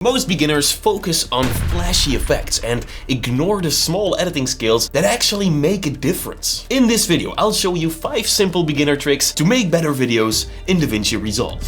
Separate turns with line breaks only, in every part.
Most beginners focus on flashy effects and ignore the small editing skills that actually make a difference. In this video, I'll show you 5 simple beginner tricks to make better videos in DaVinci Resolve.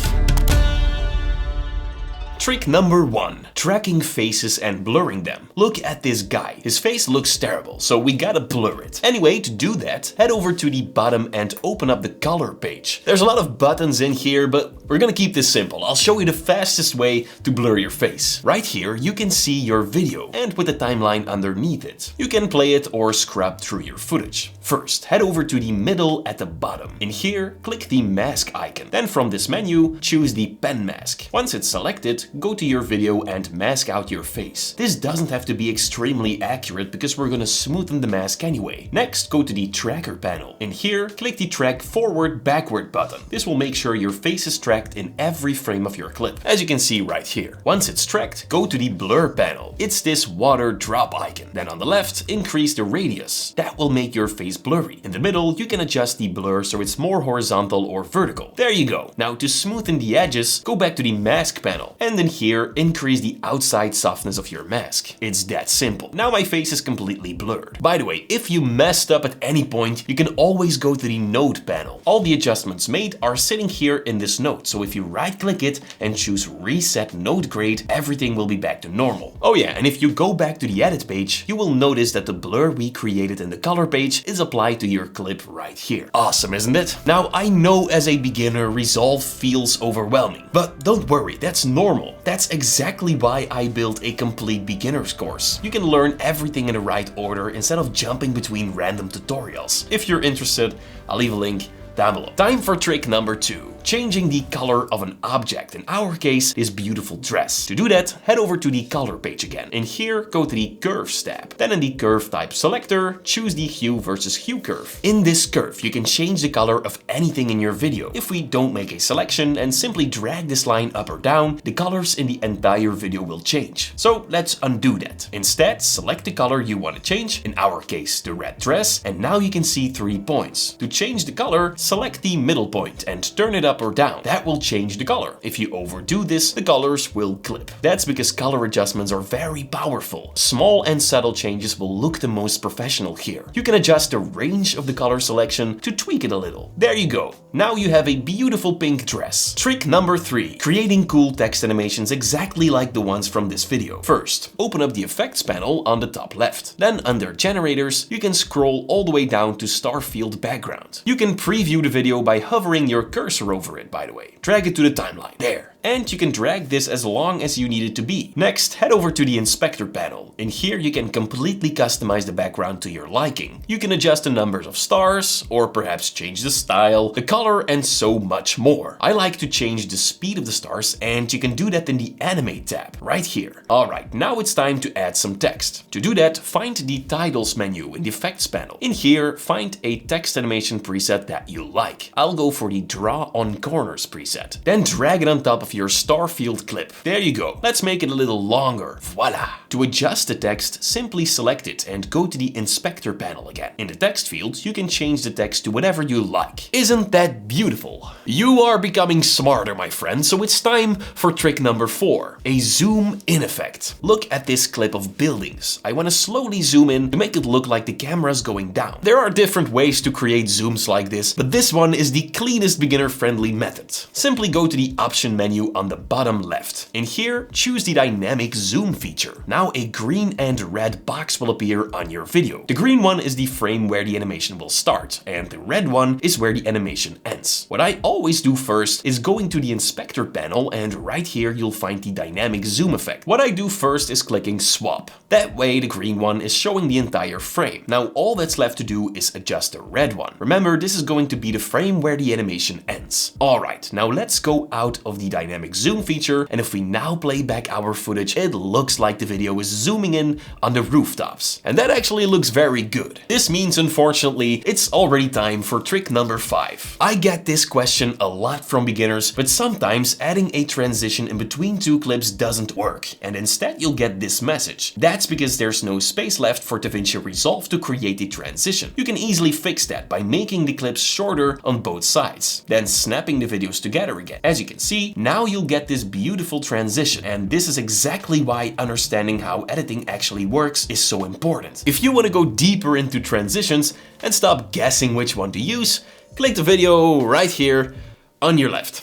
Trick number 1. Tracking faces and blurring them. Look at this guy. His face looks terrible, so we gotta blur it. Anyway, to do that, head over to the bottom and open up the color page. There's a lot of buttons in here, but we're gonna keep this simple. I'll show you the fastest way to blur your face. Right here, you can see your video and with the timeline underneath it. You can play it or scrub through your footage. First, head over to the middle at the bottom. In here, click the mask icon. Then from this menu, choose the pen mask. Once it's selected, go to your video and mask out your face. This doesn't have to be extremely accurate because we're gonna smoothen the mask anyway. Next, go to the tracker panel. In here, click the track forward-backward button. This will make sure your face is tracked in every frame of your clip, as you can see right here. Once it's tracked, go to the blur panel. It's this water drop icon. Then on the left, increase the radius. That will make your face blurry. In the middle, you can adjust the blur so it's more horizontal or vertical. There you go. Now to smoothen the edges, go back to the mask panel. And in here, increase the outside softness of your mask. It's that simple. Now my face is completely blurred. By the way, if you messed up at any point, you can always go to the node panel. All the adjustments made are sitting here in this node, so if you right click it and choose reset node grade, everything will be back to normal. Oh yeah, and if you go back to the edit page, you will notice that the blur we created in the color page is applied to your clip right here. Awesome, isn't it? Now I know as a beginner, Resolve feels overwhelming, but don't worry, that's normal. That's exactly why I built a complete beginner's course. You can learn everything in the right order instead of jumping between random tutorials. If you're interested, I'll leave a link down below. Time for trick number 2. Changing the color of an object, in our case, this beautiful dress. To do that, head over to the color page again. In here, go to the curves tab. Then in the curve type selector, choose the hue versus hue curve. In this curve, you can change the color of anything in your video. If we don't make a selection and simply drag this line up or down, the colors in the entire video will change. So let's undo that. Instead, select the color you want to change, in our case, the red dress, and now you can see 3 points. To change the color, select the middle point and turn it up or down. That will change the color. If you overdo this, the colors will clip. That's because color adjustments are very powerful. Small and subtle changes will look the most professional here. You can adjust the range of the color selection to tweak it a little. There you go. Now you have a beautiful pink dress. Trick number 3. Creating cool text animations exactly like the ones from this video. First, open up the effects panel on the top left. Then under generators, you can scroll all the way down to Starfield background. You can preview the video by hovering your cursor over it, by the way. Drag it to the timeline. There. And you can drag this as long as you need it to be. Next, head over to the inspector panel. In here, you can completely customize the background to your liking. You can adjust the numbers of stars, or perhaps change the style, the color, and so much more. I like to change the speed of the stars, and you can do that in the animate tab, right here. Alright, now it's time to add some text. To do that, find the titles menu in the effects panel. In here, find a text animation preset that you like. I'll go for the draw on corners preset. Then drag it on top of your Starfield clip. There you go. Let's make it a little longer. Voila! To adjust the text, simply select it and go to the inspector panel again. In the text field, you can change the text to whatever you like. Isn't that beautiful? You are becoming smarter, my friend, so it's time for trick number 4. A zoom in effect. Look at this clip of buildings. I want to slowly zoom in to make it look like the camera's going down. There are different ways to create zooms like this, but this one is the cleanest beginner-friendly method. Simply go to the option menu on the bottom left. In here, choose the dynamic zoom feature. Now a green and red box will appear on your video. The green one is the frame where the animation will start, and the red one is where the animation ends. What I always do first is going to the inspector panel, and right here you'll find the dynamic zoom effect. What I do first is clicking swap. That way the green one is showing the entire frame. Now all that's left to do is adjust the red one. Remember, this is going to be the frame where the animation ends. Alright, now let's go out of the dynamic zoom feature, and if we now play back our footage, it looks like the video is zooming in on the rooftops. And that actually looks very good. This means, unfortunately, it's already time for trick number 5. I get this question a lot from beginners, but sometimes adding a transition in between 2 clips doesn't work, and instead you'll get this message. That's because there's no space left for DaVinci Resolve to create the transition. You can easily fix that by making the clips shorter on both sides, then snapping the videos together again. As you can see, now now you'll get this beautiful transition. And this is exactly why understanding how editing actually works is so important. If you want to go deeper into transitions and stop guessing which one to use, click the video right here on your left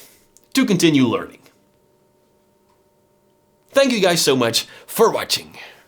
to continue learning. Thank you guys so much for watching.